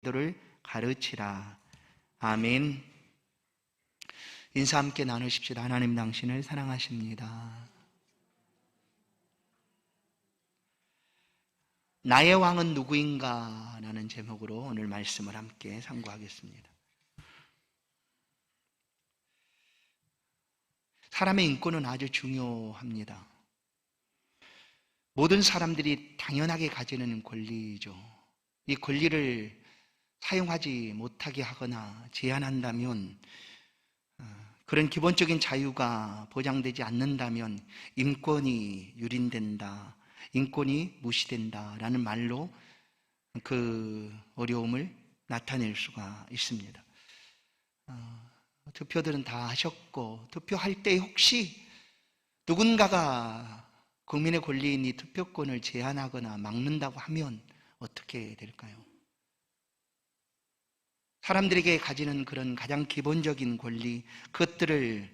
기도를 가르치라. 아멘. 인사 함께 나누십시다. 하나님 당신을 사랑하십니다. 나의 왕은 누구인가? 라는 제목으로 오늘 말씀을 함께 상고하겠습니다. 사람의 인권은 아주 중요합니다. 모든 사람들이 당연하게 가지는 권리죠. 이 권리를 사용하지 못하게 하거나 제한한다면, 그런 기본적인 자유가 보장되지 않는다면 인권이 유린된다, 인권이 무시된다라는 말로 그 어려움을 나타낼 수가 있습니다. 투표들은 다 하셨고, 투표할 때 혹시 누군가가 국민의 권리인 이 투표권을 제한하거나 막는다고 하면 어떻게 될까요? 사람들에게 가지는 그런 가장 기본적인 권리, 그것들을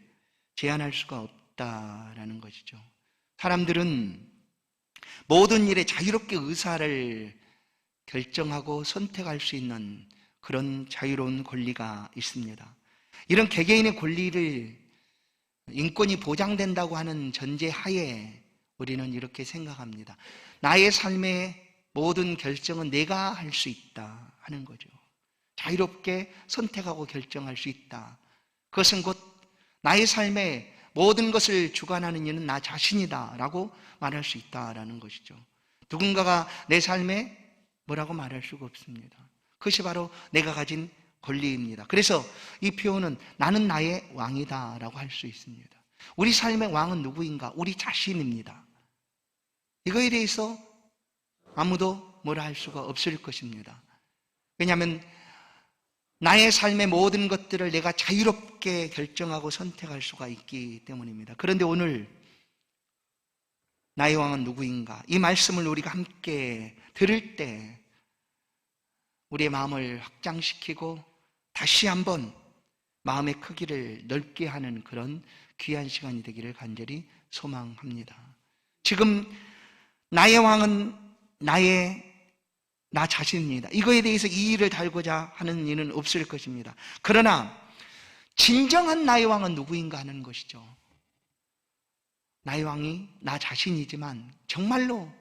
제한할 수가 없다라는 것이죠. 사람들은 모든 일에 자유롭게 의사를 결정하고 선택할 수 있는 그런 자유로운 권리가 있습니다. 이런 개개인의 권리를 인권이 보장된다고 하는 전제 하에 우리는 이렇게 생각합니다. 나의 삶의 모든 결정은 내가 할 수 있다 하는 거죠. 자유롭게 선택하고 결정할 수 있다. 그것은 곧 나의 삶의 모든 것을 주관하는 이는 나 자신이다 라고 말할 수 있다라는 것이죠. 누군가가 내 삶에 뭐라고 말할 수가 없습니다. 그것이 바로 내가 가진 권리입니다. 그래서 이 표현은 나는 나의 왕이다 라고 할 수 있습니다. 우리 삶의 왕은 누구인가? 우리 자신입니다. 이거에 대해서 아무도 뭐라 할 수가 없을 것입니다. 왜냐하면 나의 삶의 모든 것들을 내가 자유롭게 결정하고 선택할 수가 있기 때문입니다. 그런데 오늘 나의 왕은 누구인가? 이 말씀을 우리가 함께 들을 때 우리의 마음을 확장시키고 다시 한번 마음의 크기를 넓게 하는 그런 귀한 시간이 되기를 간절히 소망합니다. 지금 나의 왕은 나 자신입니다. 이거에 대해서 이의를 달고자 하는 이는 없을 것입니다. 그러나 진정한 나의 왕은 누구인가 하는 것이죠. 나의 왕이 나 자신이지만 정말로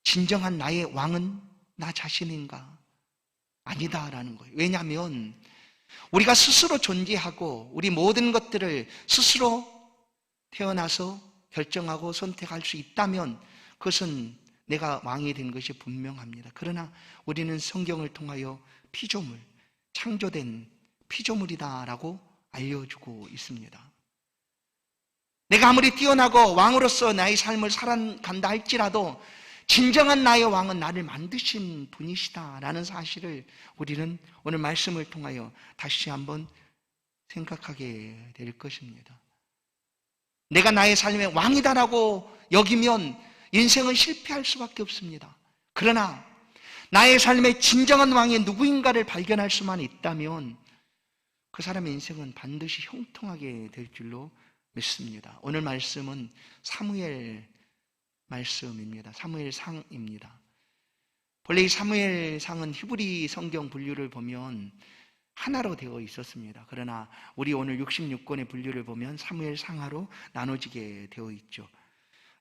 진정한 나의 왕은 나 자신인가? 아니다라는 거예요. 왜냐하면 우리가 스스로 존재하고 우리 모든 것들을 스스로 태어나서 결정하고 선택할 수 있다면 그것은 내가 왕이 된 것이 분명합니다. 그러나 우리는 성경을 통하여 피조물, 창조된 피조물이다라고 알려주고 있습니다. 내가 아무리 뛰어나고 왕으로서 나의 삶을 살아간다 할지라도 진정한 나의 왕은 나를 만드신 분이시다라는 사실을 우리는 오늘 말씀을 통하여 다시 한번 생각하게 될 것입니다. 내가 나의 삶의 왕이다라고 여기면 인생은 실패할 수밖에 없습니다. 그러나 나의 삶의 진정한 왕이 누구인가를 발견할 수만 있다면 그 사람의 인생은 반드시 형통하게 될 줄로 믿습니다. 오늘 말씀은 사무엘 말씀입니다. 사무엘상입니다. 본래 이 사무엘상은 히브리 성경 분류를 보면 하나로 되어 있었습니다. 그러나 우리 오늘 66권의 분류를 보면 사무엘상하로 나눠지게 되어 있죠.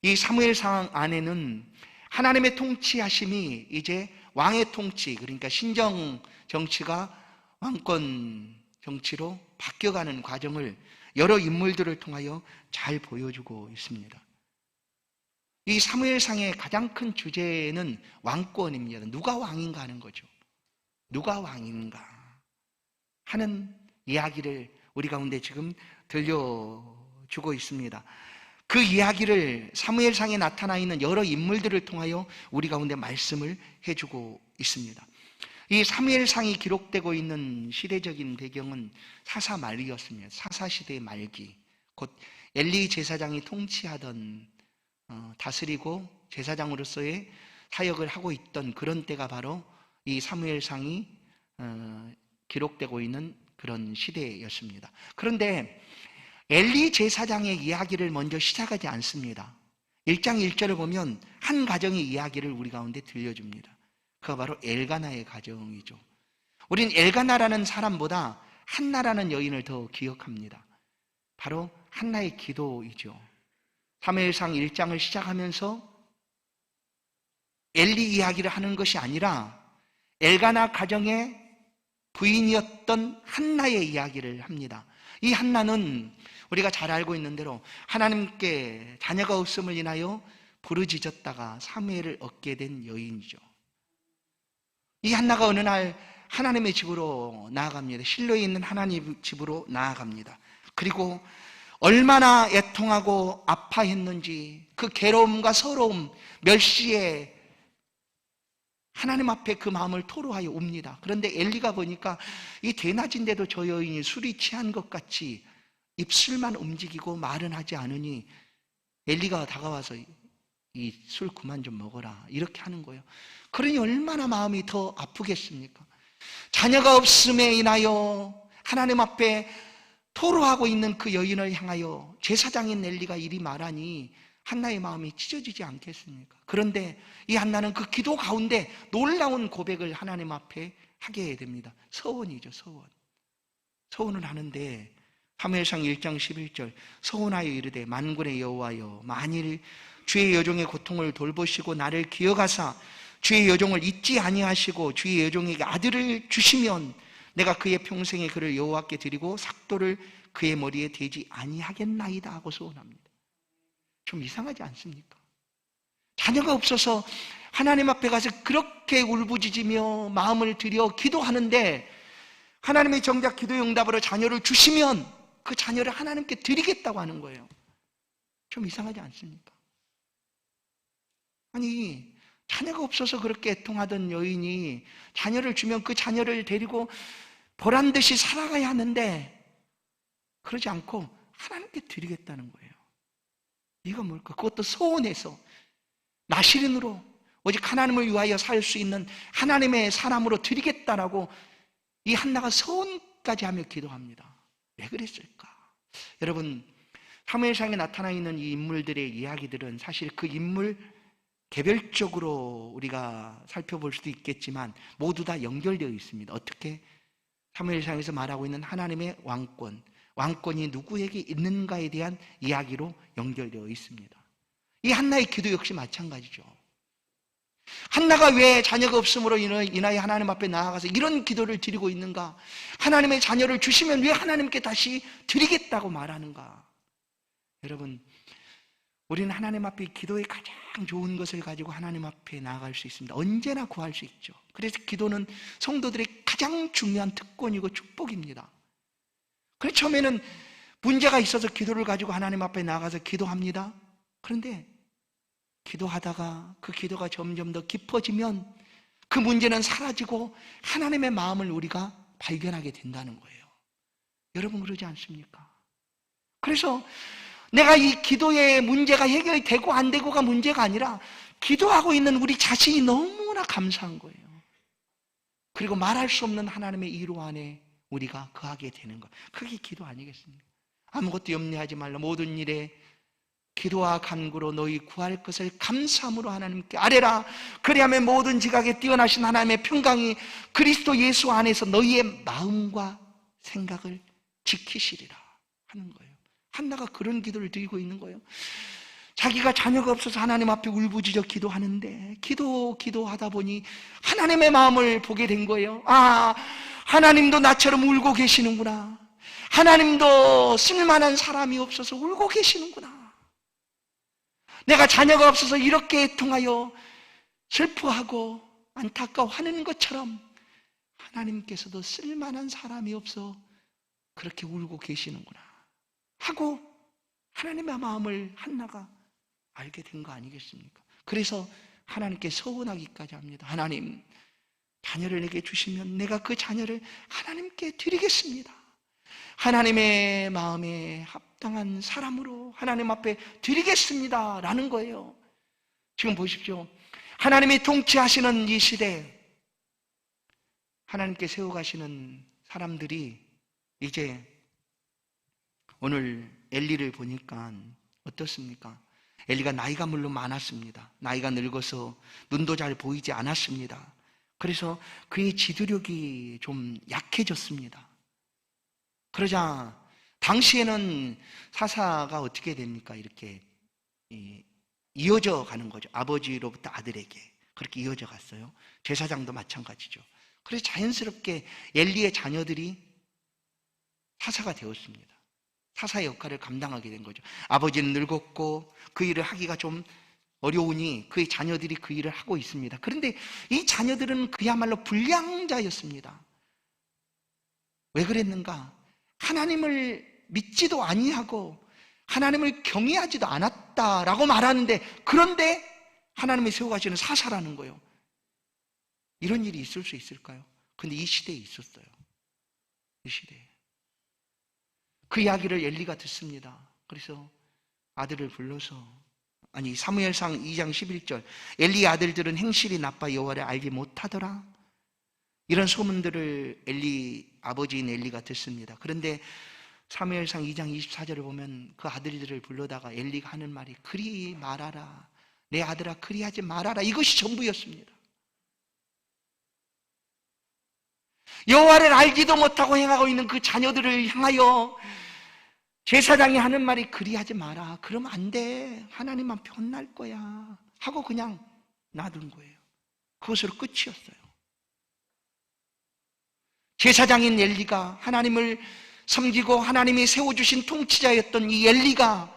이 사무엘상 안에는 하나님의 통치하심이 이제 왕의 통치, 그러니까 신정 정치가 왕권 정치로 바뀌어가는 과정을 여러 인물들을 통하여 잘 보여주고 있습니다. 이 사무엘상의 가장 큰 주제는 왕권입니다. 누가 왕인가 하는 거죠. 누가 왕인가 하는 이야기를 우리 가운데 지금 들려주고 있습니다. 그 이야기를 사무엘상에 나타나 있는 여러 인물들을 통하여 우리 가운데 말씀을 해주고 있습니다. 이 사무엘상이 기록되고 있는 시대적인 배경은 사사 말기였습니다. 사사 시대의 말기, 곧 엘리 제사장이 통치하던 다스리고 제사장으로서의 사역을 하고 있던 그런 때가 바로 이 사무엘상이 기록되고 있는 그런 시대였습니다. 그런데 엘리 제사장의 이야기를 먼저 시작하지 않습니다. 1장 1절을 보면 한 가정의 이야기를 우리 가운데 들려줍니다. 그가 바로 엘가나의 가정이죠. 우린 엘가나라는 사람보다 한나라는 여인을 더 기억합니다. 바로 한나의 기도이죠. 사무엘상 1장을 시작하면서 엘리 이야기를 하는 것이 아니라 엘가나 가정의 부인이었던 한나의 이야기를 합니다. 이 한나는 우리가 잘 알고 있는 대로 하나님께 자녀가 없음을 인하여 부르짖었다가 사무엘을 얻게 된 여인이죠. 이 한나가 어느 날 하나님의 집으로 나아갑니다. 실로에 있는 하나님 집으로 나아갑니다. 그리고 얼마나 애통하고 아파했는지 그 괴로움과 서러움, 멸시에 하나님 앞에 그 마음을 토로하여 옵니다. 그런데 엘리가 보니까 이 대낮인데도 저 여인이 술이 취한 것 같이 입술만 움직이고 말은 하지 않으니 엘리가 다가와서 이 술 그만 좀 먹어라 이렇게 하는 거예요. 그러니 얼마나 마음이 더 아프겠습니까? 자녀가 없음에 인하여 하나님 앞에 토로하고 있는 그 여인을 향하여 제사장인 엘리가 이리 말하니 한나의 마음이 찢어지지 않겠습니까? 그런데 이 한나는 그 기도 가운데 놀라운 고백을 하나님 앞에 하게 됩니다. 서원이죠, 서원. 서원을 하는데 사무엘상 1장 11절 서원하여 이르되 만군의 여호와여 만일 주의 여종의 고통을 돌보시고 나를 기억하사 주의 여종을 잊지 아니하시고 주의 여종에게 아들을 주시면 내가 그의 평생에 그를 여호와께 드리고 삭도를 그의 머리에 대지 아니하겠나이다 하고 소원합니다. 좀 이상하지 않습니까? 자녀가 없어서 하나님 앞에 가서 그렇게 울부짖으며 마음을 들여 기도하는데 하나님의 정작 기도의 응답으로 자녀를 주시면 그 자녀를 하나님께 드리겠다고 하는 거예요. 좀 이상하지 않습니까? 아니 자녀가 없어서 그렇게 애통하던 여인이 자녀를 주면 그 자녀를 데리고 보란듯이 살아가야 하는데 그러지 않고 하나님께 드리겠다는 거예요. 이거 뭘까? 그것도 소원해서 나시린으로 오직 하나님을 위하여 살 수 있는 하나님의 사람으로 드리겠다라고 이 한나가 소원까지 하며 기도합니다. 왜 그랬을까? 여러분 사무엘상에 나타나 있는 이 인물들의 이야기들은 사실 그 인물 개별적으로 우리가 살펴볼 수도 있겠지만 모두 다 연결되어 있습니다. 어떻게? 사무엘상에서 말하고 있는 하나님의 왕권이 누구에게 있는가에 대한 이야기로 연결되어 있습니다. 이 한나의 기도 역시 마찬가지죠. 한나가 왜 자녀가 없음으로 인하여 하나님 앞에 나아가서 이런 기도를 드리고 있는가? 하나님의 자녀를 주시면 왜 하나님께 다시 드리겠다고 말하는가? 여러분 우리는 하나님 앞에 기도의 가장 좋은 것을 가지고 하나님 앞에 나아갈 수 있습니다. 언제나 구할 수 있죠. 그래서 기도는 성도들의 가장 중요한 특권이고 축복입니다. 그래서 처음에는 문제가 있어서 기도를 가지고 하나님 앞에 나가서 기도합니다. 그런데 기도하다가 그 기도가 점점 더 깊어지면 그 문제는 사라지고 하나님의 마음을 우리가 발견하게 된다는 거예요. 여러분 그러지 않습니까? 그래서 내가 이 기도의 문제가 해결이 되고 안 되고가 문제가 아니라 기도하고 있는 우리 자신이 너무나 감사한 거예요. 그리고 말할 수 없는 하나님의 이루 안에 우리가 거하게 되는 것. 그게 기도 아니겠습니까? 아무것도 염려하지 말라. 모든 일에 기도와 간구로 너희 구할 것을 감사함으로 하나님께 아뢰라. 그리하면 모든 지각에 뛰어나신 하나님의 평강이 그리스도 예수 안에서 너희의 마음과 생각을 지키시리라 하는 거예요. 한나가 그런 기도를 드리고 있는 거예요. 자기가 자녀가 없어서 하나님 앞에 울부짖어 기도하는데 기도하다 보니 하나님의 마음을 보게 된 거예요. 아, 하나님도 나처럼 울고 계시는구나. 하나님도 쓸만한 사람이 없어서 울고 계시는구나. 내가 자녀가 없어서 이렇게 애통하여 슬퍼하고 안타까워하는 것처럼 하나님께서도 쓸만한 사람이 없어 그렇게 울고 계시는구나 하고 하나님의 마음을 한나가 알게 된 거 아니겠습니까? 그래서 하나님께 서원하기까지 합니다. 하나님, 자녀를 내게 주시면 내가 그 자녀를 하나님께 드리겠습니다. 하나님의 마음에 합당한 사람으로 하나님 앞에 드리겠습니다 라는 거예요. 지금 보십시오. 하나님이 통치하시는 이 시대, 하나님께 세워가시는 사람들이 이제 오늘 엘리를 보니까 어떻습니까? 엘리가 나이가 물론 많았습니다. 나이가 늙어서 눈도 잘 보이지 않았습니다. 그래서 그의 지도력이 좀 약해졌습니다. 그러자 당시에는 사사가 어떻게 됩니까? 이렇게 이어져 가는 거죠. 아버지로부터 아들에게 그렇게 이어져 갔어요. 제사장도 마찬가지죠. 그래서 자연스럽게 엘리의 자녀들이 사사가 되었습니다. 사사의 역할을 감당하게 된 거죠. 아버지는 늙었고 그 일을 하기가 좀 어려우니 그의 자녀들이 그 일을 하고 있습니다. 그런데 이 자녀들은 그야말로 불량자였습니다. 왜 그랬는가? 하나님을 믿지도 아니하고 하나님을 경외하지도 않았다라고 말하는데, 그런데 하나님이 세워가시는 사사라는 거예요. 이런 일이 있을 수 있을까요? 근데 이 시대에 있었어요. 이 시대에. 그 이야기를 엘리가 듣습니다. 그래서 아들을 불러서, 사무엘상 2장 11절, 엘리의 아들들은 행실이 나빠 여호와를 알지 못하더라, 이런 소문들을 아버지인 엘리가 듣습니다. 그런데 사무엘상 2장 24절을 보면 그 아들들을 불러다가 엘리가 하는 말이 그리 말하라, 내 아들아 그리하지 말아라, 이것이 전부였습니다. 여호와를 알지도 못하고 행하고 있는 그 자녀들을 향하여 제사장이 하는 말이 그리하지 마라, 그러면 안 돼, 하나님만 혼날 거야 하고 그냥 놔둔 거예요. 그것으로 끝이었어요. 제사장인 엘리가 하나님을 섬기고 하나님이 세워주신 통치자였던 이 엘리가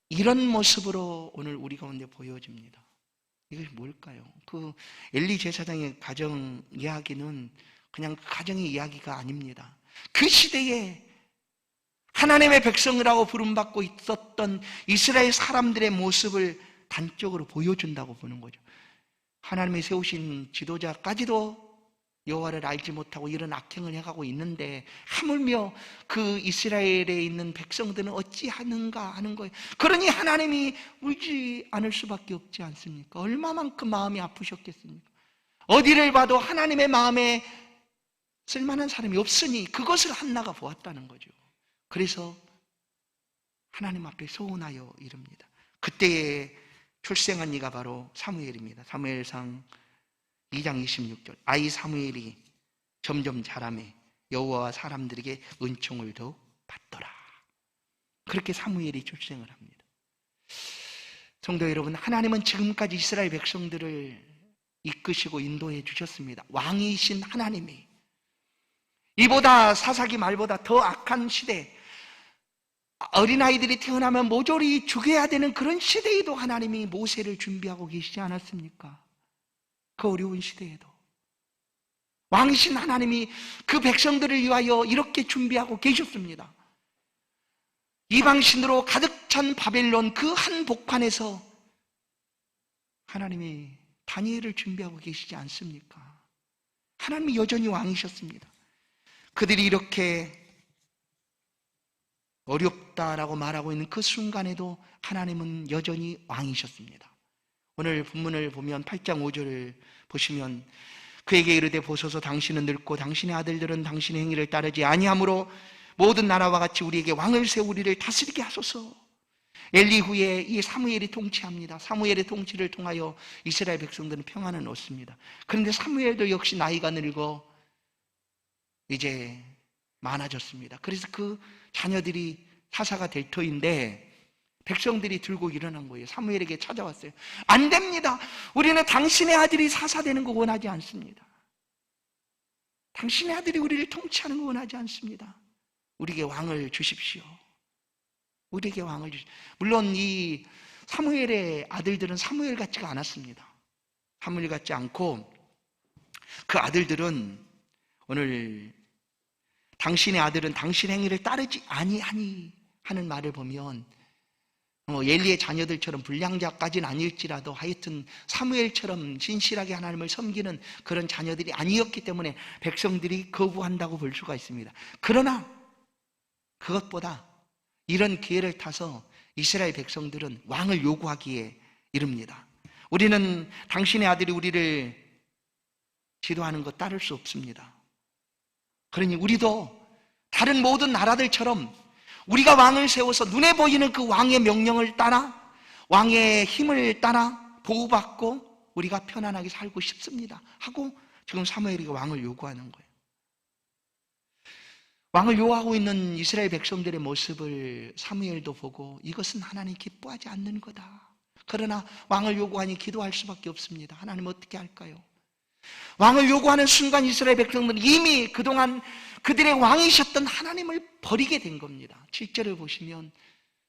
이런 모습으로 오늘 우리 가운데 보여집니다. 이것이 뭘까요? 그 엘리 제사장의 가정 이야기는 그냥 가정의 이야기가 아닙니다. 그 시대에 하나님의 백성이라고 부름받고 있었던 이스라엘 사람들의 모습을 단적으로 보여준다고 보는 거죠. 하나님이 세우신 지도자까지도 여호와를 알지 못하고 이런 악행을 해가고 있는데 하물며 그 이스라엘에 있는 백성들은 어찌하는가 하는 거예요. 그러니 하나님이 울지 않을 수밖에 없지 않습니까? 얼마만큼 마음이 아프셨겠습니까? 어디를 봐도 하나님의 마음에 쓸만한 사람이 없으니 그것을 한나가 보았다는 거죠. 그래서 하나님 앞에 서운하여 이릅니다. 그때에 출생한 이가 바로 사무엘입니다. 사무엘상 2장 26절, 아이 사무엘이 점점 자라매 여호와와 사람들에게 은총을 더욱 받더라. 그렇게 사무엘이 출생을 합니다. 성도 여러분, 하나님은 지금까지 이스라엘 백성들을 이끄시고 인도해 주셨습니다. 왕이신 하나님이 이보다 사사기 말보다 더 악한 시대, 어린아이들이 태어나면 모조리 죽여야 되는 그런 시대에도 하나님이 모세를 준비하고 계시지 않았습니까? 그 어려운 시대에도 왕이신 하나님이 그 백성들을 위하여 이렇게 준비하고 계셨습니다. 이방신으로 가득 찬 바벨론 그 한 복판에서 하나님이 다니엘을 준비하고 계시지 않습니까? 하나님이 여전히 왕이셨습니다. 그들이 이렇게 어렵다라고 말하고 있는 그 순간에도 하나님은 여전히 왕이셨습니다. 오늘 본문을 보면 8장 5절을 보시면 그에게 이르되 보소서 당신은 늙고 당신의 아들들은 당신의 행위를 따르지 아니하므로 모든 나라와 같이 우리에게 왕을 세우리를 다스리게 하소서. 엘리 후에 이 사무엘이 통치합니다. 사무엘의 통치를 통하여 이스라엘 백성들은 평안을 얻습니다. 그런데 사무엘도 역시 나이가 늙어 이제 많아졌습니다. 그래서 그 자녀들이 사사가 될 터인데 백성들이 들고 일어난 거예요. 사무엘에게 찾아왔어요. 안 됩니다. 우리는 당신의 아들이 사사되는 거 원하지 않습니다. 당신의 아들이 우리를 통치하는 거 원하지 않습니다. 우리에게 왕을 주십시오. 우리에게 왕을 주십시오. 물론 이 사무엘의 아들들은 사무엘 같지가 않았습니다. 사무엘 같지 않고 그 아들들은 오늘 당신의 아들은 당신 행위를 따르지 아니하니 하는 말을 보면 엘리의 자녀들처럼 불량자까지는 아닐지라도 하여튼 사무엘처럼 진실하게 하나님을 섬기는 그런 자녀들이 아니었기 때문에 백성들이 거부한다고 볼 수가 있습니다. 그러나 그것보다 이런 기회를 타서 이스라엘 백성들은 왕을 요구하기에 이릅니다. 우리는 당신의 아들이 우리를 지도하는 것 따를 수 없습니다. 그러니 우리도 다른 모든 나라들처럼 우리가 왕을 세워서 눈에 보이는 그 왕의 명령을 따라 왕의 힘을 따라 보호받고 우리가 편안하게 살고 싶습니다 하고 지금 사무엘이 왕을 요구하는 거예요. 왕을 요구하고 있는 이스라엘 백성들의 모습을 사무엘도 보고 이것은 하나님 기뻐하지 않는 거다. 그러나 왕을 요구하니 기도할 수밖에 없습니다. 하나님 어떻게 할까요? 왕을 요구하는 순간 이스라엘 백성들은 이미 그동안 그들의 왕이셨던 하나님을 버리게 된 겁니다. 7절을 보시면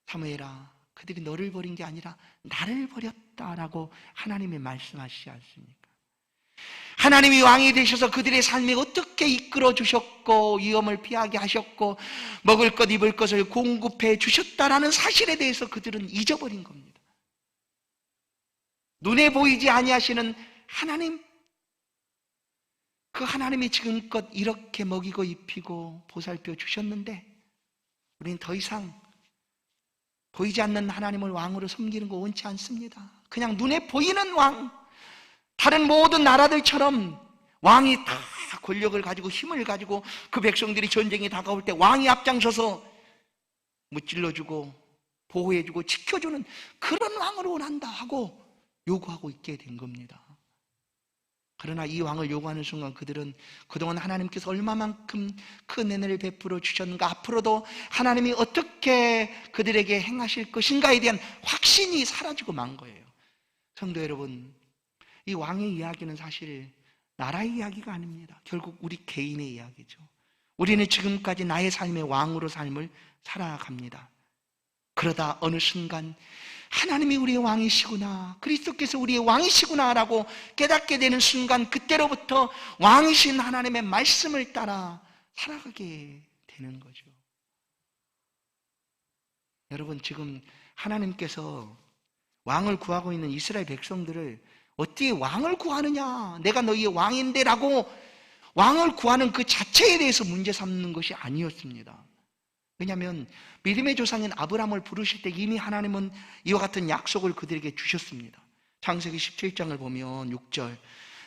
사무엘아, 그들이 너를 버린 게 아니라 나를 버렸다라고 하나님이 말씀하시지 않습니까? 하나님이 왕이 되셔서 그들의 삶에 어떻게 이끌어 주셨고 위험을 피하게 하셨고 먹을 것 입을 것을 공급해 주셨다라는 사실에 대해서 그들은 잊어버린 겁니다. 눈에 보이지 아니하시는 하나님, 그 하나님이 지금껏 이렇게 먹이고 입히고 보살펴 주셨는데 우리는 더 이상 보이지 않는 하나님을 왕으로 섬기는 거 원치 않습니다. 그냥 눈에 보이는 왕, 다른 모든 나라들처럼 왕이 다 권력을 가지고 힘을 가지고 그 백성들이 전쟁이 다가올 때 왕이 앞장서서 무찔러주고 보호해주고 지켜주는 그런 왕을 원한다 하고 요구하고 있게 된 겁니다. 그러나 이 왕을 요구하는 순간 그들은 그동안 하나님께서 얼마만큼 큰 은혜를 베풀어 주셨는가, 앞으로도 하나님이 어떻게 그들에게 행하실 것인가에 대한 확신이 사라지고 만 거예요. 성도 여러분, 이 왕의 이야기는 사실 나라의 이야기가 아닙니다. 결국 우리 개인의 이야기죠. 우리는 지금까지 나의 삶의 왕으로 삶을 살아갑니다. 그러다 어느 순간 하나님이 우리의 왕이시구나, 그리스도께서 우리의 왕이시구나라고 깨닫게 되는 순간, 그때로부터 왕이신 하나님의 말씀을 따라 살아가게 되는 거죠. 여러분, 지금 하나님께서 왕을 구하고 있는 이스라엘 백성들을 어떻게 왕을 구하느냐, 내가 너희의 왕인데 라고 왕을 구하는 그 자체에 대해서 문제 삼는 것이 아니었습니다. 왜냐하면 믿음의 조상인 아브라함을 부르실 때 이미 하나님은 이와 같은 약속을 그들에게 주셨습니다. 창세기 17장을 보면 6절,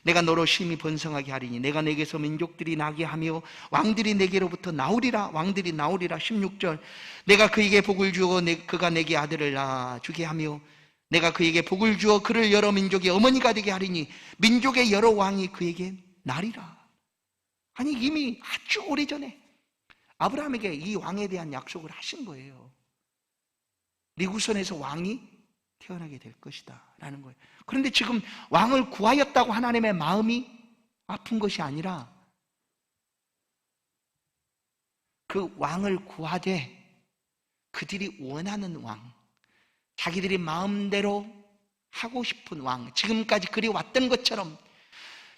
내가 너로 심히 번성하게 하리니 내가 내게서 민족들이 나게 하며 왕들이 내게로부터 나오리라. 왕들이 나오리라. 16절, 내가 그에게 복을 주어 그가 내게 아들을 낳아주게 하며 내가 그에게 복을 주어 그를 여러 민족의 어머니가 되게 하리니 민족의 여러 왕이 그에게 나리라. 아니, 이미 아주 오래전에 아브라함에게 이 왕에 대한 약속을 하신 거예요. 네 후손에서 왕이 태어나게 될 것이다 라는 거예요. 그런데 지금 왕을 구하였다고 하나님의 마음이 아픈 것이 아니라 그 왕을 구하되 그들이 원하는 왕, 자기들이 마음대로 하고 싶은 왕, 지금까지 그리왔던 것처럼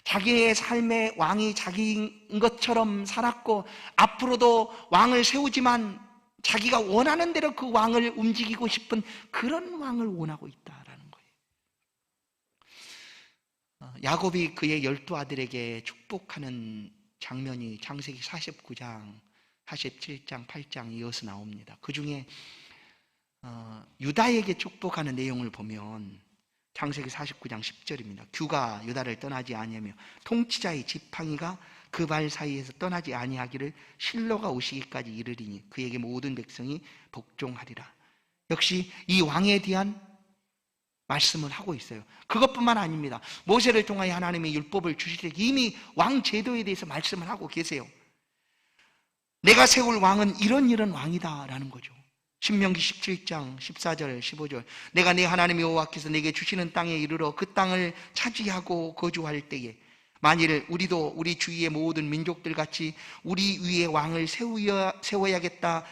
자기의 삶의 왕이 자기인 것처럼 살았고 앞으로도 왕을 세우지만 자기가 원하는 대로 그 왕을 움직이고 싶은 그런 왕을 원하고 있다라는 거예요. 야곱이 그의 12아들에게 축복하는 장면이 창세기 49장, 47장, 8장 이어서 나옵니다. 그 중에 유다에게 축복하는 내용을 보면 창세기 49장 10절입니다. 규가 유다를 떠나지 아니하며 통치자의 지팡이가 그 발 사이에서 떠나지 아니하기를 실로가 오시기까지 이르리니 그에게 모든 백성이 복종하리라. 역시 이 왕에 대한 말씀을 하고 있어요. 그것뿐만 아닙니다. 모세를 통하여 하나님의 율법을 주실 때 이미 왕 제도에 대해서 말씀을 하고 계세요. 내가 세울 왕은 이런 왕이다 라는 거죠. 신명기 17장 14절 15절, 내가 내 하나님 여호와께서 내게 주시는 땅에 이르러 그 땅을 차지하고 거주할 때에 만일 우리도 우리 주위의 모든 민족들 같이 우리 위에 왕을 세워야겠다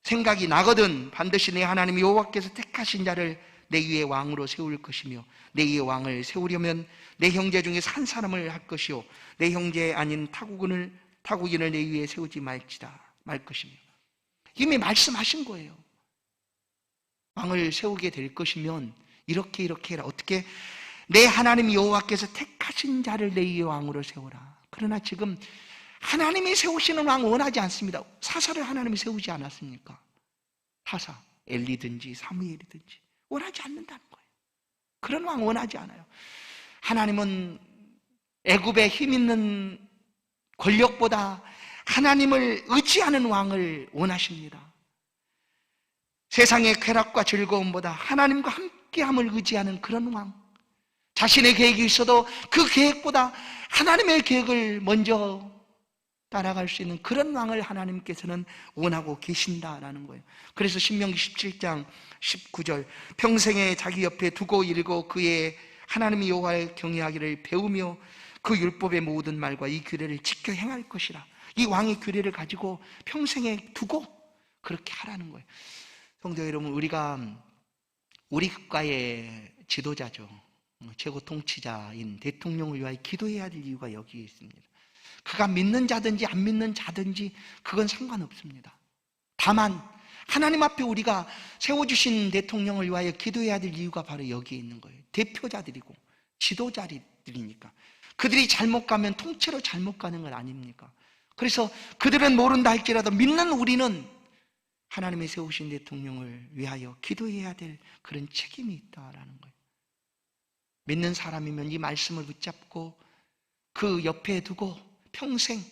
생각이 나거든 반드시 내 하나님 여호와께서 택하신 자를 내 위에 왕으로 세울 것이며 내 위에 왕을 세우려면 내 형제 중에서 한 사람을 할 것이요 내 형제 아닌 타국인을 내 위에 세우지 말 것이며. 이미 말씀하신 거예요. 왕을 세우게 될 것이면 이렇게 해라. 어떻게? 내 하나님 여호와께서 택하신 자를 내 위에 왕으로 세우라. 그러나 지금 하나님이 세우시는 왕 원하지 않습니다. 사사를 하나님이 세우지 않았습니까? 사사, 엘리든지 사무엘이든지 원하지 않는다는 거예요. 그런 왕 원하지 않아요. 하나님은 애굽의 힘 있는 권력보다 하나님을 의지하는 왕을 원하십니다. 세상의 쾌락과 즐거움보다 하나님과 함께함을 의지하는 그런 왕, 자신의 계획이 있어도 그 계획보다 하나님의 계획을 먼저 따라갈 수 있는 그런 왕을 하나님께서는 원하고 계신다라는 거예요. 그래서 신명기 17장 19절 평생에 자기 옆에 두고 일고 그의 하나님 여호와를 경외하기를 배우며 그 율법의 모든 말과 이 규례를 지켜 행할 것이라. 이 왕의 규례를 가지고 평생에 두고 그렇게 하라는 거예요. 성도 여러분, 우리가 우리 국가의 지도자죠, 최고 통치자인 대통령을 위하여 기도해야 될 이유가 여기에 있습니다. 그가 믿는 자든지 안 믿는 자든지 그건 상관없습니다. 다만 하나님 앞에 우리가 세워주신 대통령을 위하여 기도해야 될 이유가 바로 여기에 있는 거예요. 대표자들이고 지도자들이니까. 그들이 잘못 가면 통째로 잘못 가는 건 아닙니까? 그래서 그들은 모른다 할지라도 믿는 우리는 하나님이 세우신 대통령을 위하여 기도해야 될 그런 책임이 있다라는 거예요. 믿는 사람이면 이 말씀을 붙잡고 그 옆에 두고 평생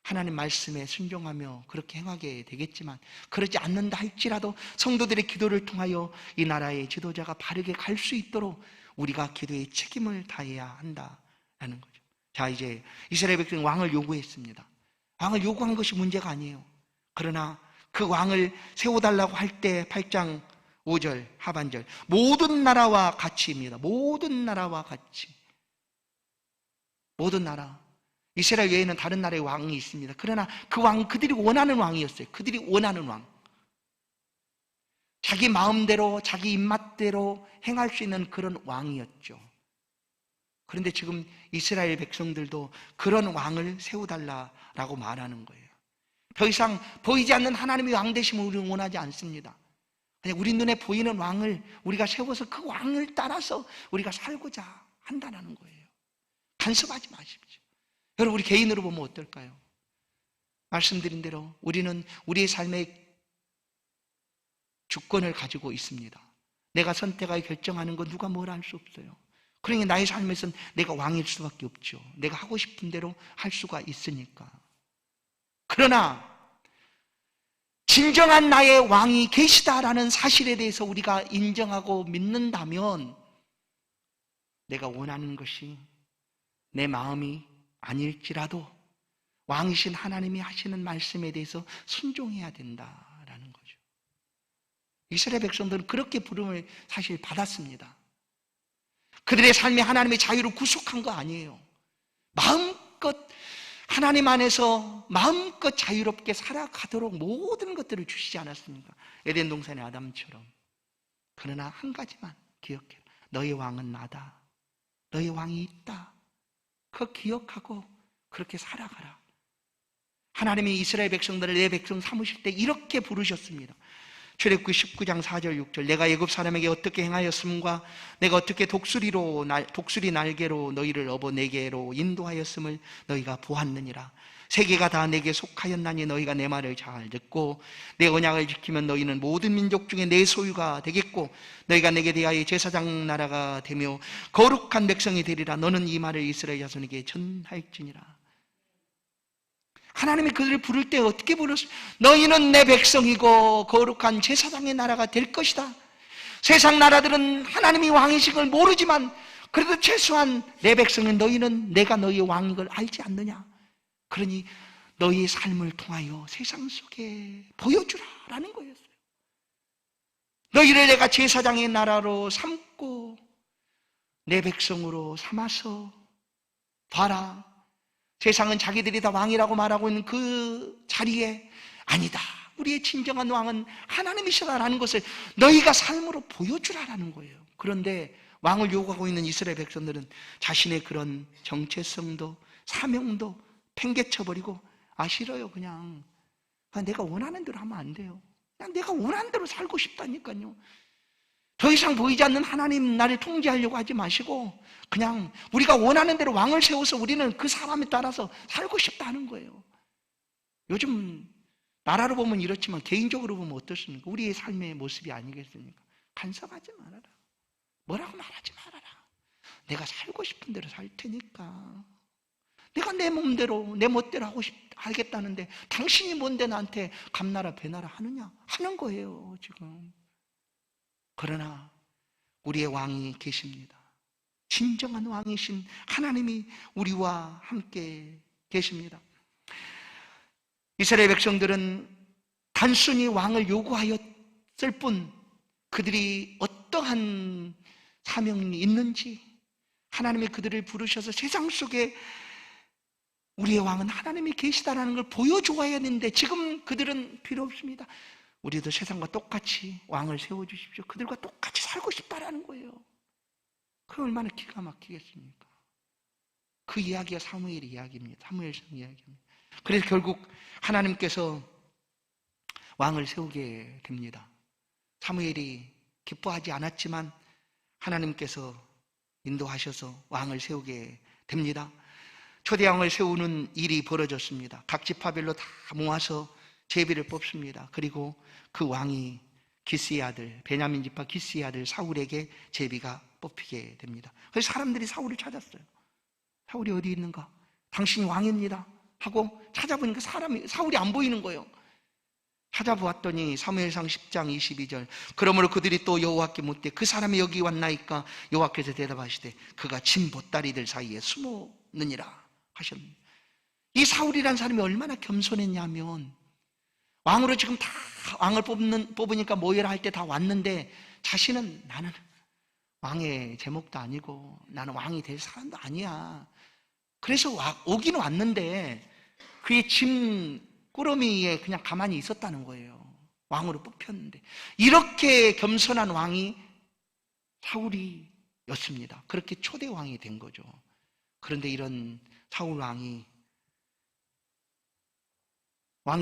하나님 말씀에 순종하며 그렇게 행하게 되겠지만, 그러지 않는다 할지라도 성도들의 기도를 통하여 이 나라의 지도자가 바르게 갈 수 있도록 우리가 기도의 책임을 다해야 한다라는 거죠. 자, 이제 이스라엘 백성이 왕을 요구했습니다. 왕을 요구한 것이 문제가 아니에요. 그러나 그 왕을 세워달라고 할 때 8장 5절 하반절 모든 나라와 같이입니다. 모든 나라와 같이. 모든 나라. 이스라엘 외에는 다른 나라의 왕이 있습니다. 그러나 그 왕은 그들이 원하는 왕이었어요. 그들이 원하는 왕. 자기 마음대로 자기 입맛대로 행할 수 있는 그런 왕이었죠. 그런데 지금 이스라엘 백성들도 그런 왕을 세워달라고 말하는 거예요. 더 이상 보이지 않는 하나님의 왕 되심을 우리는 원하지 않습니다. 그냥 우리 눈에 보이는 왕을 우리가 세워서 그 왕을 따라서 우리가 살고자 한다는 거예요. 간섭하지 마십시오. 여러분, 우리 개인으로 보면 어떨까요? 말씀드린 대로 우리는 우리의 삶의 주권을 가지고 있습니다. 내가 선택하여 결정하는 건 누가 뭐라 할 수 없어요. 그러니 나의 삶에서는 내가 왕일 수밖에 없죠. 내가 하고 싶은 대로 할 수가 있으니까. 그러나 진정한 나의 왕이 계시다라는 사실에 대해서 우리가 인정하고 믿는다면 내가 원하는 것이 내 마음이 아닐지라도 왕이신 하나님이 하시는 말씀에 대해서 순종해야 된다라는 거죠. 이스라엘 백성들은 그렇게 부름을 사실 받았습니다. 그들의 삶이 하나님의 자유로 구속한 거 아니에요. 마음껏 하나님 안에서 마음껏 자유롭게 살아가도록 모든 것들을 주시지 않았습니까? 에덴 동산의 아담처럼. 그러나 한 가지만 기억해라. 너의 왕은 나다. 너의 왕이 있다. 그거 기억하고 그렇게 살아가라. 하나님이 이스라엘 백성들을 내 백성 삼으실 때 이렇게 부르셨습니다. 출애굽기 19장 4절 6절 내가 애굽 사람에게 어떻게 행하였음과 내가 어떻게 독수리 날개로 너희를 업어 내게로 인도하였음을 너희가 보았느니라. 세계가 다 내게 속하였나니 너희가 내 말을 잘 듣고 내 언약을 지키면 너희는 모든 민족 중에 내 소유가 되겠고 너희가 내게 대하여 제사장 나라가 되며 거룩한 백성이 되리라. 너는 이 말을 이스라엘 자손에게 전할지니라. 하나님이 그들을 부를 때 어떻게 부르셨어요? 너희는 내 백성이고 거룩한 제사장의 나라가 될 것이다. 세상 나라들은 하나님이 왕이신 걸 모르지만 그래도 최소한 내 백성인 너희는 내가 너희의 왕인 걸 알지 않느냐. 그러니 너희의 삶을 통하여 세상 속에 보여주라라는 거였어요. 너희를 내가 제사장의 나라로 삼고 내 백성으로 삼아서 봐라. 세상은 자기들이 다 왕이라고 말하고 있는 그 자리에 아니다. 우리의 진정한 왕은 하나님이시라는 것을 너희가 삶으로 보여주라라는 거예요. 그런데 왕을 요구하고 있는 이스라엘 백성들은 자신의 그런 정체성도 사명도 팽개쳐버리고 싫어요. 그냥 내가 원하는 대로 하면 안 돼요. 그냥 내가 원하는 대로 살고 싶다니까요. 더 이상 보이지 않는 하나님 나를 통제하려고 하지 마시고 그냥 우리가 원하는 대로 왕을 세워서 우리는 그 사람에 따라서 살고 싶다는 거예요. 요즘 나라로 보면 이렇지만 개인적으로 보면 어떻습니까? 우리의 삶의 모습이 아니겠습니까? 간섭하지 말아라. 뭐라고 말하지 말아라. 내가 살고 싶은 대로 살 테니까. 내가 내 몸대로 내 멋대로 하겠다는데 당신이 뭔데 나한테 감나라 배나라 하느냐? 하는 거예요 지금. 그러나 우리의 왕이 계십니다. 진정한 왕이신 하나님이 우리와 함께 계십니다. 이스라엘 백성들은 단순히 왕을 요구하였을 뿐 그들이 어떠한 사명이 있는지, 하나님이 그들을 부르셔서 세상 속에 우리의 왕은 하나님이 계시다라는 걸 보여주어야 하는데 지금 그들은 필요 없습니다. 우리도 세상과 똑같이 왕을 세워주십시오. 그들과 똑같이 살고 싶다라는 거예요. 그 얼마나 기가 막히겠습니까? 그 이야기가 사무엘 이야기입니다. 사무엘상 이야기입니다. 그래서 결국 하나님께서 왕을 세우게 됩니다. 사무엘이 기뻐하지 않았지만 하나님께서 인도하셔서 왕을 세우게 됩니다. 초대 왕을 세우는 일이 벌어졌습니다. 각 지파별로 다 모아서 제비를 뽑습니다. 그리고 그 왕이 기스의 아들, 베냐민 지파 기스의 아들 사울에게 제비가 뽑히게 됩니다. 그래서 사람들이 사울을 찾았어요. 사울이 어디 있는가? 당신이 왕입니다 하고 찾아보니까 사울이 안 보이는 거예요. 찾아보았더니 사무엘상 10장 22절 그러므로 그들이 또 여호와께 묻되 그 사람이 여기 왔나이까? 여호와께서 대답하시되 그가 진 보따리들 사이에 숨었느니라 하셨습니다. 이 사울이라는 사람이 얼마나 겸손했냐면 왕으로 지금 다 왕을 뽑으니까 모여라 할 때 다 왔는데 자신은 나는 왕의 제목도 아니고 나는 왕이 될 사람도 아니야. 그래서 오긴 왔는데 그의 짐 꾸러미에 그냥 가만히 있었다는 거예요. 왕으로 뽑혔는데 이렇게 겸손한 왕이 사울이었습니다. 그렇게 초대 왕이 된 거죠. 그런데 이런 사울 왕이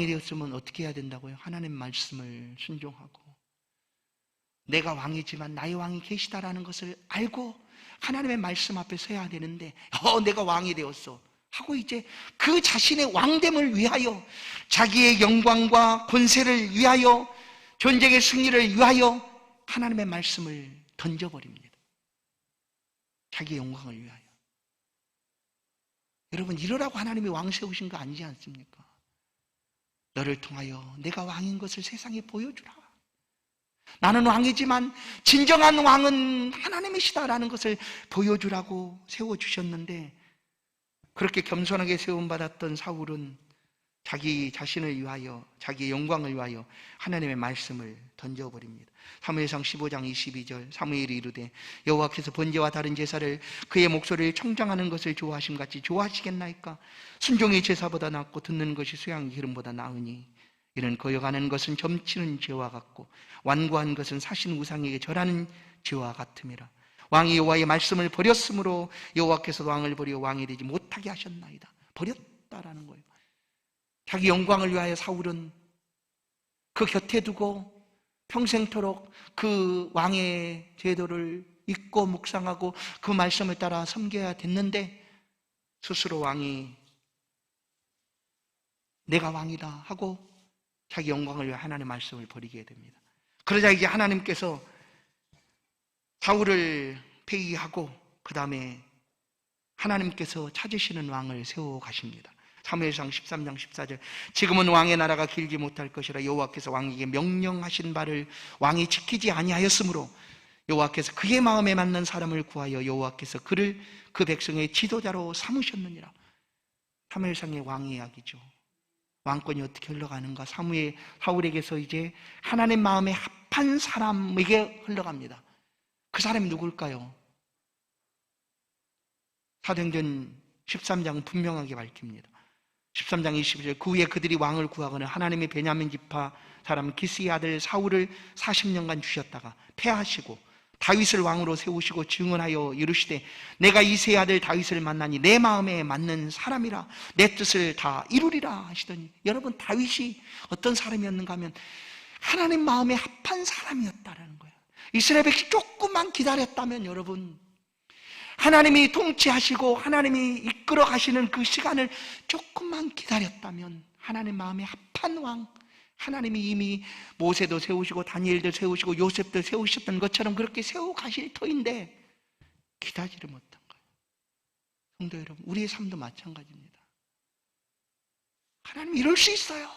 되었으면 어떻게 해야 된다고요? 하나님 말씀을 순종하고 내가 왕이지만 나의 왕이 계시다라는 것을 알고 하나님의 말씀 앞에 서야 되는데 내가 왕이 되었어 하고 이제 그 자신의 왕됨을 위하여 자기의 영광과 권세를 위하여 전쟁의 승리를 위하여 하나님의 말씀을 던져버립니다. 자기의 영광을 위하여. 여러분 이러라고 하나님이 왕 세우신 거 아니지 않습니까? 너를 통하여 내가 왕인 것을 세상에 보여주라. 나는 왕이지만 진정한 왕은 하나님이시다라는 것을 보여주라고 세워주셨는데 그렇게 겸손하게 세움받았던 사울은 자기 자신을 위하여 자기의 영광을 위하여 하나님의 말씀을 던져버립니다. 사무엘상 15장 22절 사무엘이 이르되 여호와께서 번제와 다른 제사를 그의 목소리를 청정하는 것을 좋아하심 같이 좋아하시겠나이까? 순종이 제사보다 낫고 듣는 것이 수양의 기름보다 나으니 이는 거역하는 것은 점치는 죄와 같고 완고한 것은 사신 우상에게 절하는 죄와 같음이라. 왕이 여호와의 말씀을 버렸으므로 여호와께서 왕을 버려 왕이 되지 못하게 하셨나이다. 버렸다라는 거예요. 자기 영광을 위하여 사울은 그 곁에 두고 평생토록 그 왕의 제도를 잊고 묵상하고 그 말씀을 따라 섬겨야 됐는데 스스로 왕이 내가 왕이다 하고 자기 영광을 위해 하나님의 말씀을 버리게 됩니다. 그러자 이제 하나님께서 사울을 폐위하고 그 다음에 하나님께서 찾으시는 왕을 세워 가십니다. 사무엘상 13장 14절 지금은 왕의 나라가 길지 못할 것이라 여호와께서 왕에게 명령하신 바를 왕이 지키지 아니하였으므로 여호와께서 그의 마음에 맞는 사람을 구하여 여호와께서 그를 그 백성의 지도자로 삼으셨느니라. 사무엘상의 왕 이야기죠. 왕권이 어떻게 흘러가는가? 사울에게서 이제 하나님 마음에 합한 사람에게 흘러갑니다. 그 사람이 누굴까요? 사도행전 13장은 분명하게 밝힙니다. 13장 22절 그 후에 그들이 왕을 구하거나 하나님의 베냐민 지파 사람 기스의 아들 사울을 40년간 주셨다가 패하시고 다윗을 왕으로 세우시고 증언하여 이르시되 내가 이새의 아들 다윗을 만나니 내 마음에 맞는 사람이라 내 뜻을 다 이루리라 하시더니 여러분 다윗이 어떤 사람이었는가 하면 하나님 마음에 합한 사람이었다라는 거예요. 이스라엘 백성 조금만 기다렸다면 여러분 하나님이 통치하시고 하나님이 이끌어 가시는 그 시간을 조금만 기다렸다면 하나님 마음에 합한 왕 하나님이 이미 모세도 세우시고 다니엘도 세우시고 요셉도 세우셨던 것처럼 그렇게 세워 가실 터인데 기다리지 못한 거예요. 성도 여러분 우리의 삶도 마찬가지입니다. 하나님 이럴 수 있어요.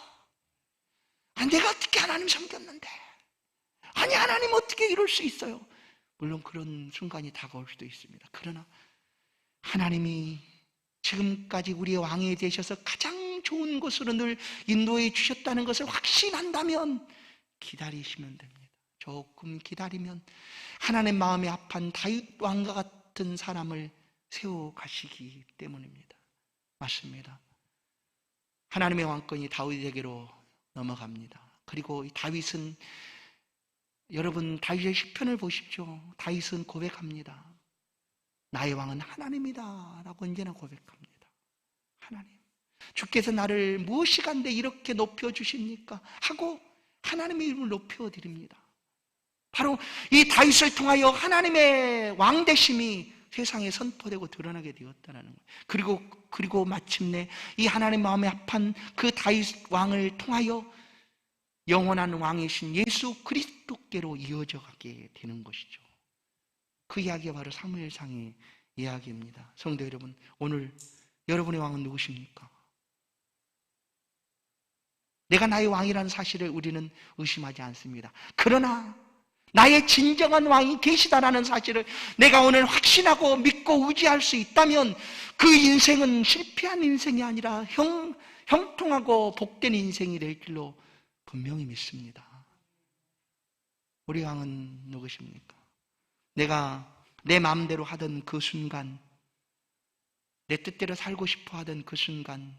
내가 어떻게 하나님 섬겼는데 아니 하나님 어떻게 이럴 수 있어요. 물론 그런 순간이 다가올 수도 있습니다. 그러나 하나님이 지금까지 우리의 왕이 되셔서 가장 좋은 곳으로 늘 인도해 주셨다는 것을 확신한다면 기다리시면 됩니다. 조금 기다리면 하나님 마음에 합한 다윗 왕과 같은 사람을 세워 가시기 때문입니다. 맞습니다. 하나님의 왕권이 다윗에게로 넘어갑니다. 그리고 이 다윗은, 여러분 다윗의 시편을 보십시오. 다윗은 고백합니다. 나의 왕은 하나님이다 라고 언제나 고백합니다. 하나님, 주께서 나를 무엇이간데 이렇게 높여주십니까? 하고 하나님의 이름을 높여드립니다. 바로 이 다윗을 통하여 하나님의 왕되심이 세상에 선포되고 드러나게 되었다는 거예요. 그리고 마침내 이 하나님 마음에 합한 그 다윗 왕을 통하여 영원한 왕이신 예수 그리스도께로 이어져 가게 되는 것이죠. 그 이야기가 바로 사무엘상의 이야기입니다. 성도 여러분, 오늘 여러분의 왕은 누구십니까? 내가 나의 왕이라는 사실을 우리는 의심하지 않습니다. 그러나 나의 진정한 왕이 계시다라는 사실을 내가 오늘 확신하고 믿고 의지할 수 있다면 그 인생은 실패한 인생이 아니라 형통하고 복된 인생이 될 줄로 분명히 믿습니다. 우리 왕은 누구십니까? 내가 내 마음대로 하던 그 순간, 내 뜻대로 살고 싶어 하던 그 순간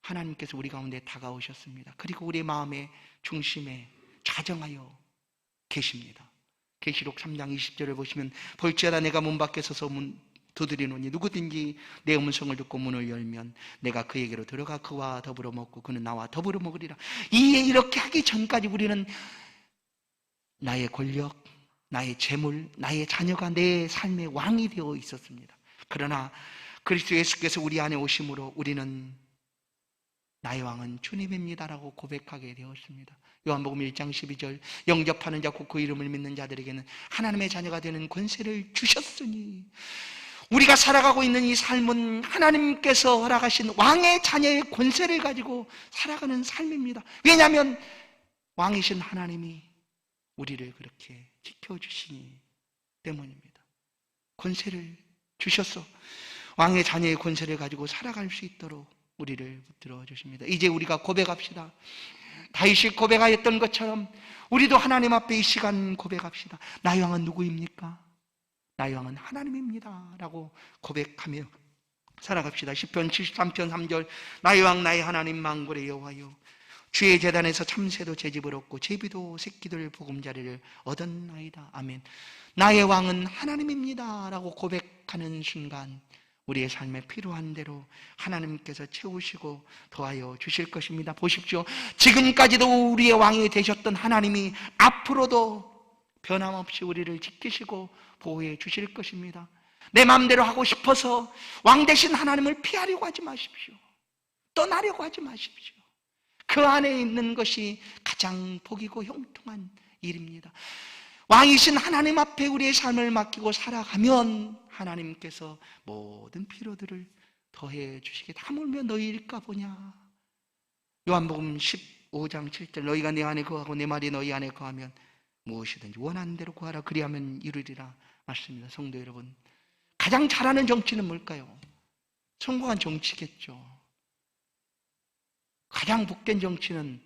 하나님께서 우리 가운데 다가오셨습니다. 그리고 우리 마음의 중심에 자정하여 계십니다. 계시록 3장 20절을 보시면 볼지어다 내가 문 밖에 서서 두드리노니 누구든지 내 음성을 듣고 문을 열면 내가 그에게로 들어가 그와 더불어 먹고 그는 나와 더불어 먹으리라. 이렇게 하기 전까지 우리는 나의 권력, 나의 재물, 나의 자녀가 내 삶의 왕이 되어 있었습니다. 그러나 그리스도 예수께서 우리 안에 오심으로 우리는 나의 왕은 주님입니다라고 고백하게 되었습니다. 요한복음 1장 12절 영접하는 자 곧 그 이름을 믿는 자들에게는 하나님의 자녀가 되는 권세를 주셨으니, 우리가 살아가고 있는 이 삶은 하나님께서 허락하신 왕의 자녀의 권세를 가지고 살아가는 삶입니다. 왜냐하면 왕이신 하나님이 우리를 그렇게 지켜주시니 때문입니다. 권세를 주셔서 왕의 자녀의 권세를 가지고 살아갈 수 있도록 우리를 붙들어 주십니다. 이제 우리가 고백합시다. 다윗이 고백하였던 것처럼 우리도 하나님 앞에 이 시간 고백합시다. 나의 왕은 누구입니까? 나의 왕은 하나님입니다 라고 고백하며 살아갑시다. 시편 73편 3절 나의 왕 나의 하나님 만군의 여호와여, 주의 제단에서 참새도 제 집을 얻고 제비도 새끼들 보금자리를 얻었나이다. 아멘. 나의 왕은 하나님입니다 라고 고백하는 순간 우리의 삶에 필요한 대로 하나님께서 채우시고 더하여 주실 것입니다. 보십시오. 지금까지도 우리의 왕이 되셨던 하나님이 앞으로도 변함없이 우리를 지키시고 보호해 주실 것입니다. 내 마음대로 하고 싶어서 왕 되신 하나님을 피하려고 하지 마십시오. 떠나려고 하지 마십시오. 그 안에 있는 것이 가장 복이고 형통한 일입니다. 왕이신 하나님 앞에 우리의 삶을 맡기고 살아가면 하나님께서 모든 필요들을 더해 주시겠다. 하물며 너희 일까 보냐. 요한복음 15장 7절 너희가 내 안에 거하고 내 말이 너희 안에 거하면 무엇이든지 원하는 대로 구하라 그리하면 이루리라. 맞습니다. 성도 여러분, 가장 잘하는 정치는 뭘까요? 성공한 정치겠죠. 가장 복된 정치는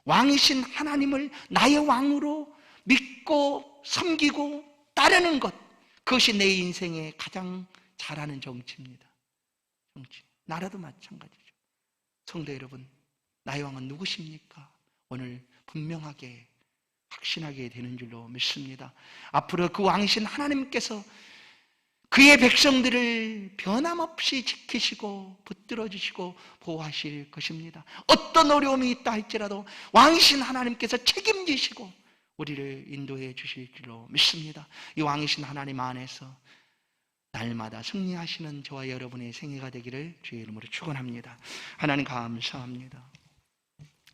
왕이신 하나님을 나의 왕으로 믿고 섬기고 따르는 것, 그것이 내 인생에 가장 잘하는 정치입니다. 정치. 나라도 마찬가지죠. 성도 여러분, 나의 왕은 누구십니까? 오늘 분명하게 확신하게 되는 줄로 믿습니다. 앞으로 그 왕이신 하나님께서 그의 백성들을 변함없이 지키시고 붙들어 주시고 보호하실 것입니다. 어떤 어려움이 있다 할지라도 왕이신 하나님께서 책임지시고 우리를 인도해 주실 줄로 믿습니다. 이 왕이신 하나님 안에서 날마다 승리하시는 저와 여러분의 생애가 되기를 주의 이름으로 축원합니다. 하나님 감사합니다.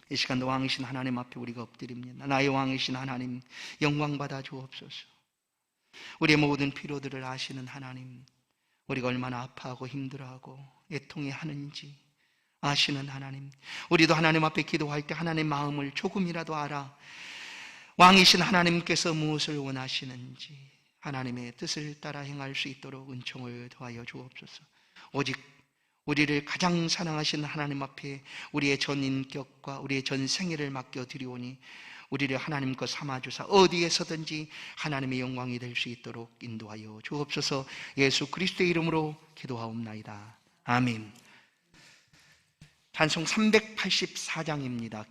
이 시간도 왕이신 하나님 앞에 우리가 엎드립니다. 나의 왕이신 하나님 영광 받아 주옵소서. 우리의 모든 필요들을 아시는 하나님, 우리가 얼마나 아파하고 힘들어하고 애통해 하는지 아시는 하나님, 우리도 하나님 앞에 기도할 때 하나님의 마음을 조금이라도 알아 왕이신 하나님께서 무엇을 원하시는지 하나님의 뜻을 따라 행할 수 있도록 은총을 더하여 주옵소서. 오직 우리를 가장 사랑하신 하나님 앞에 우리의 전 인격과 우리의 전 생애를 맡겨드리오니 우리를 하나님 것 삼아주사 어디에서든지 하나님의 영광이 될 수 있도록 인도하여 주옵소서. 예수 그리스도의 이름으로 기도하옵나이다. 아멘. 찬송 384장입니다.